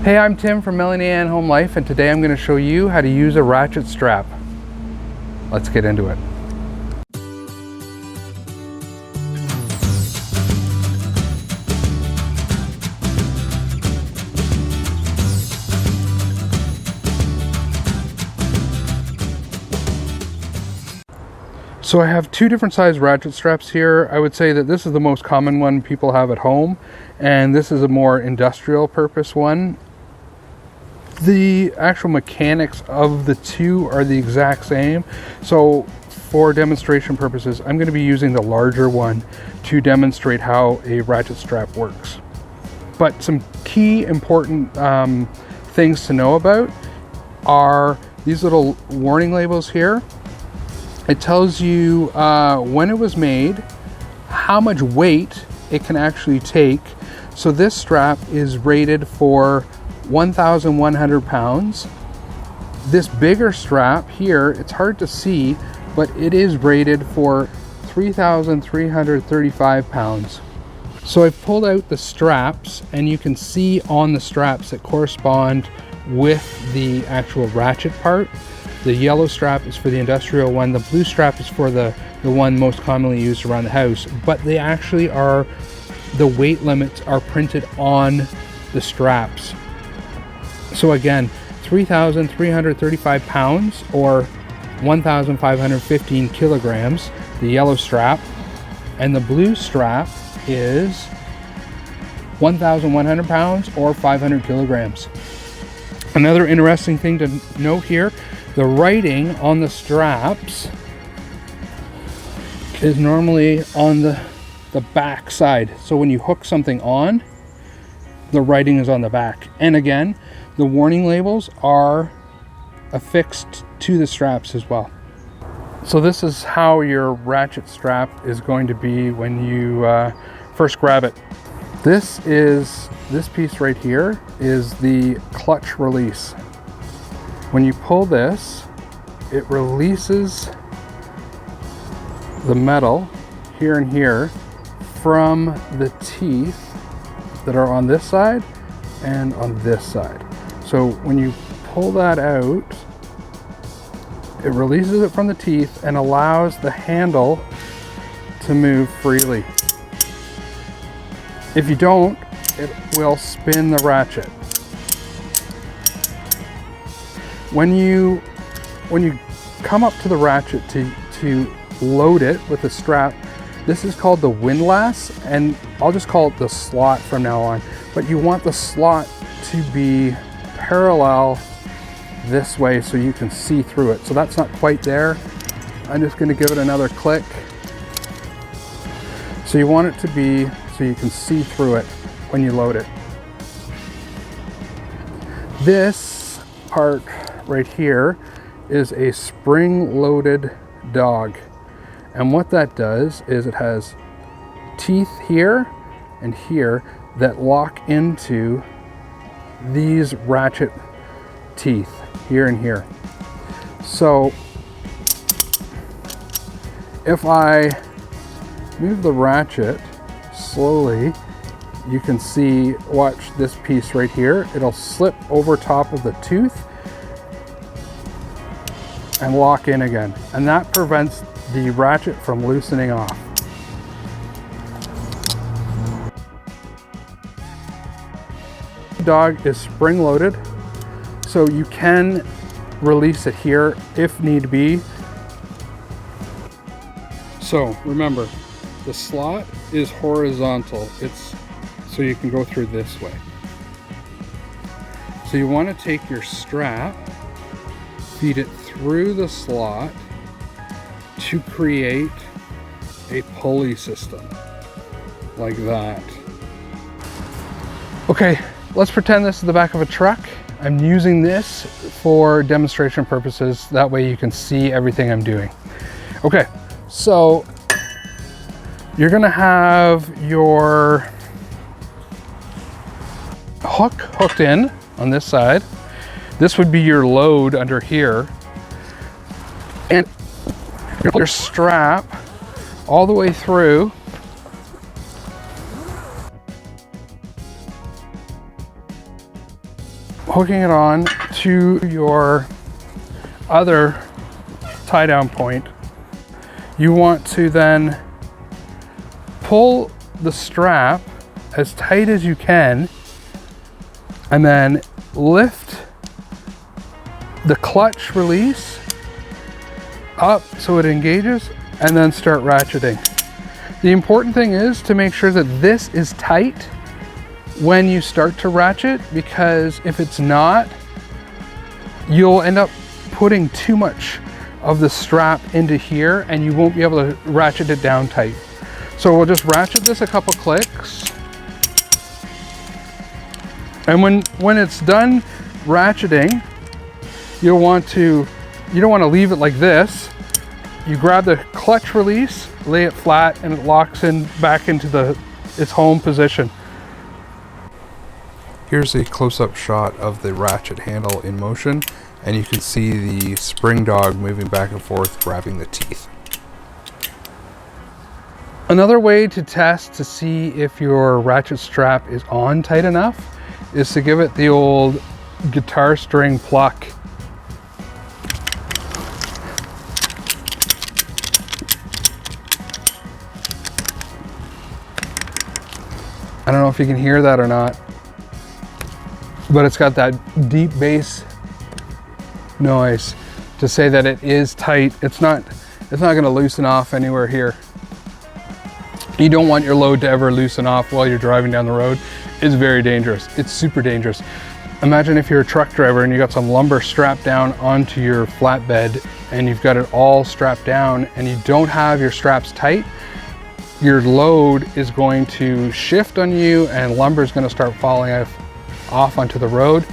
Hey, I'm Tim from Melanie Ann Home Life, and today I'm going to show you how to use a ratchet strap. Let's get into it. So I have two different size ratchet straps here. I would say that this is the most common one people have at home, and this is a more industrial purpose one. The actual mechanics of the two are the exact same. So for demonstration purposes, I'm going to be using the larger one to demonstrate how a ratchet strap works. But some key important things to know about are these little warning labels here. It tells you when it was made, how much weight it can actually take. So this strap is rated for 1,100 pounds. This bigger strap here, it's hard to see, but it is rated for 3,335 pounds. So I've pulled out the straps, and you can see on the straps that correspond with the actual ratchet part. The yellow strap is for the industrial one. The blue strap is for the one most commonly used around the house. But they actually are, the weight limits are printed on the straps. So again, 3,335 pounds or 1,515 kilograms, the yellow strap. And the blue strap is 1,100 pounds or 500 kilograms. Another interesting thing to note here, the writing on the straps is normally on the back side. So when you hook something on, the writing is on the back. And again, the warning labels are affixed to the straps as well. So this is how your ratchet strap is going to be when you first grab it. This piece right here is the clutch release. When you pull this, it releases the metal here and here from the teeth that are on this side and on this side. So when you pull that out, it releases it from the teeth and allows the handle to move freely. If you don't, it will spin the ratchet. When you come up to the ratchet to load it with the strap, this is called the windlass, and I'll just call it the slot from now on. But you want the slot to be parallel this way so you can see through it. So that's not quite there. I'm just going to give it another click. So you want it to be so you can see through it when you load it. This part right here is a spring-loaded dog. And what that does is it has teeth here and here that lock into these ratchet teeth here and here. So if I move the ratchet slowly, you can see, watch this piece right here. It'll slip over top of the tooth and lock in again. And that prevents the ratchet from loosening off. The dog is spring loaded, so you can release it here if need be. So remember, the slot is horizontal. It's so you can go through this way. So you want to take your strap, feed it through the slot to create a pulley system like that. Okay, let's pretend this is the back of a truck. I'm using this for demonstration purposes. That way you can see everything I'm doing. Okay, so you're gonna have your hook hooked in on this side. This would be your load under here. And your strap all the way through hooking it on to your other tie down point, you want to then pull the strap as tight as you can and then lift the clutch release up so it engages and then start ratcheting. The important thing is to make sure that this is tight when you start to ratchet, because if it's not, you'll end up putting too much of the strap into here and you won't be able to ratchet it down tight. So we'll just ratchet this a couple clicks. And when it's done ratcheting, you don't want to leave it like this. You grab the clutch release, lay it flat, and it locks in back into its home position. Here's a close-up shot of the ratchet handle in motion, and you can see the spring dog moving back and forth, grabbing the teeth. Another way to test to see if your ratchet strap is on tight enough is to give it the old guitar string pluck. I don't know if you can hear that or not, but it's got that deep bass noise to say that it is tight. It's not going to loosen off anywhere here. You don't want your load to ever loosen off while you're driving down the road. It's very dangerous. It's super dangerous. Imagine if you're a truck driver and you got some lumber strapped down onto your flatbed and you've got it all strapped down and you don't have your straps tight. Your load is going to shift on you and lumber is going to start falling off onto the road.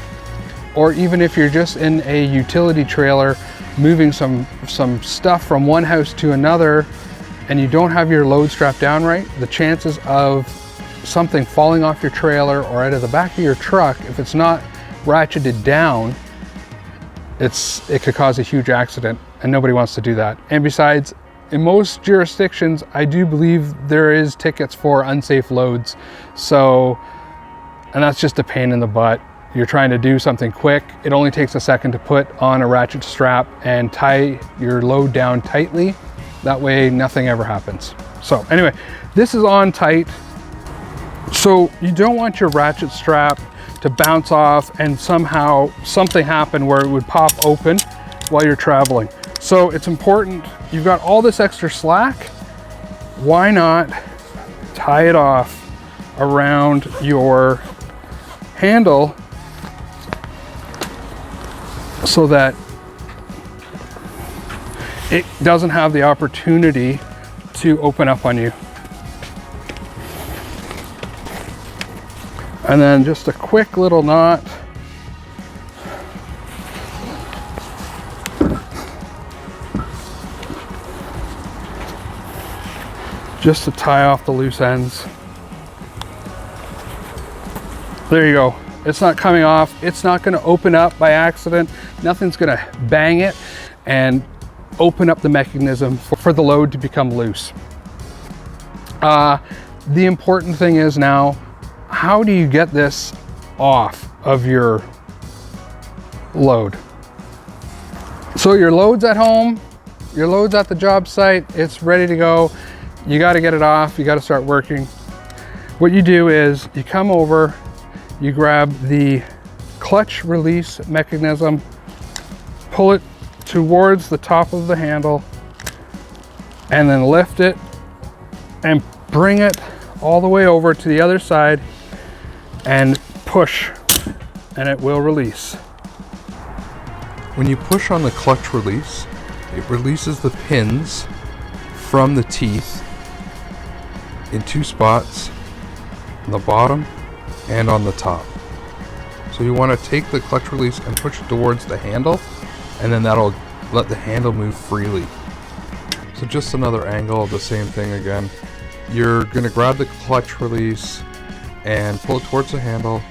Or even if you're just in a utility trailer moving some stuff from one house to another and you don't have your load strapped down right, the chances of something falling off your trailer or out of the back of your truck, if it's not ratcheted down, it could cause a huge accident, and nobody wants to do that. And besides, in most jurisdictions, I do believe there is tickets for unsafe loads. So, and that's just a pain in the butt. You're trying to do something quick. It only takes a second to put on a ratchet strap and tie your load down tightly. That way nothing ever happens. So anyway, this is on tight. So you don't want your ratchet strap to bounce off and somehow something happen where it would pop open while you're traveling. So it's important, you've got all this extra slack, why not tie it off around your handle so that it doesn't have the opportunity to open up on you. And then just a quick little knot. Just to tie off the loose ends. There you go. It's not coming off. It's not going to open up by accident. Nothing's going to bang it and open up the mechanism for the load to become loose. The important thing is now, how do you get this off of your load? So your load's at home, your load's at the job site, it's ready to go. You got to get it off, you got to start working. What you do is you come over, you grab the clutch release mechanism, pull it towards the top of the handle, and then lift it and bring it all the way over to the other side and push, and it will release. When you push on the clutch release, it releases the pins from the teeth in two spots, on the bottom and on the top. So you want to take the clutch release and push it towards the handle, and then that'll let the handle move freely. So just another angle of the same thing again. You're going to grab the clutch release and pull it towards the handle,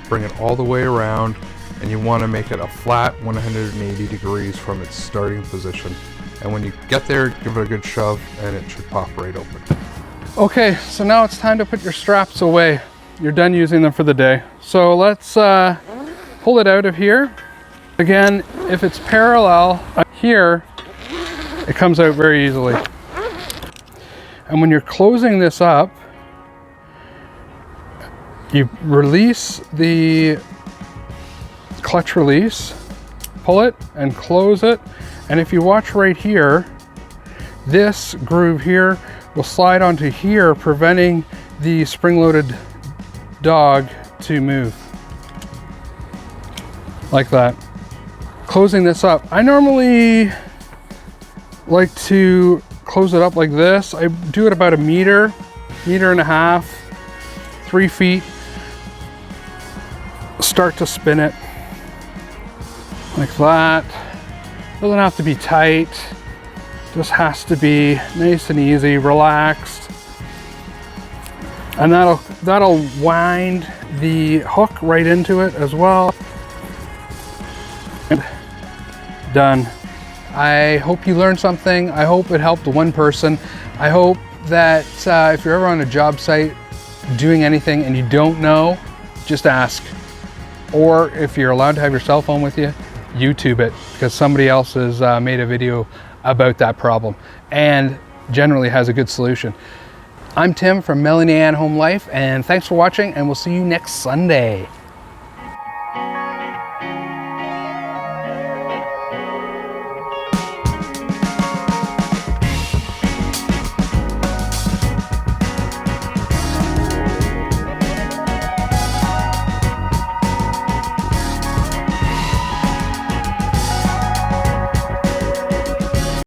bring it all the way around, and you want to make it a flat 180 degrees from its starting position. And when you get there, give it a good shove and it should pop right open. Okay, so now it's time to put your straps away. You're done using them for the day. So let's pull it out of here. Again, if it's parallel here, it comes out very easily. And when you're closing this up, you release the clutch release, pull it and close it. And if you watch right here, this groove here will slide onto here, preventing the spring-loaded dog to move. Like that. Closing this up. I normally like to close it up like this. I do it about a meter, meter and a half, 3 feet. Start to spin it like that. Doesn't have to be tight. Just has to be nice and easy, relaxed. And that'll wind the hook right into it as well. Done. I hope you learned something. I hope it helped one person. I hope that if you're ever on a job site doing anything and you don't know, just ask. Or if you're allowed to have your cell phone with you, YouTube it, because somebody else has made a video about that problem and generally has a good solution. I'm Tim from Melanie Ann Home Life, and thanks for watching, and we'll see you next Sunday.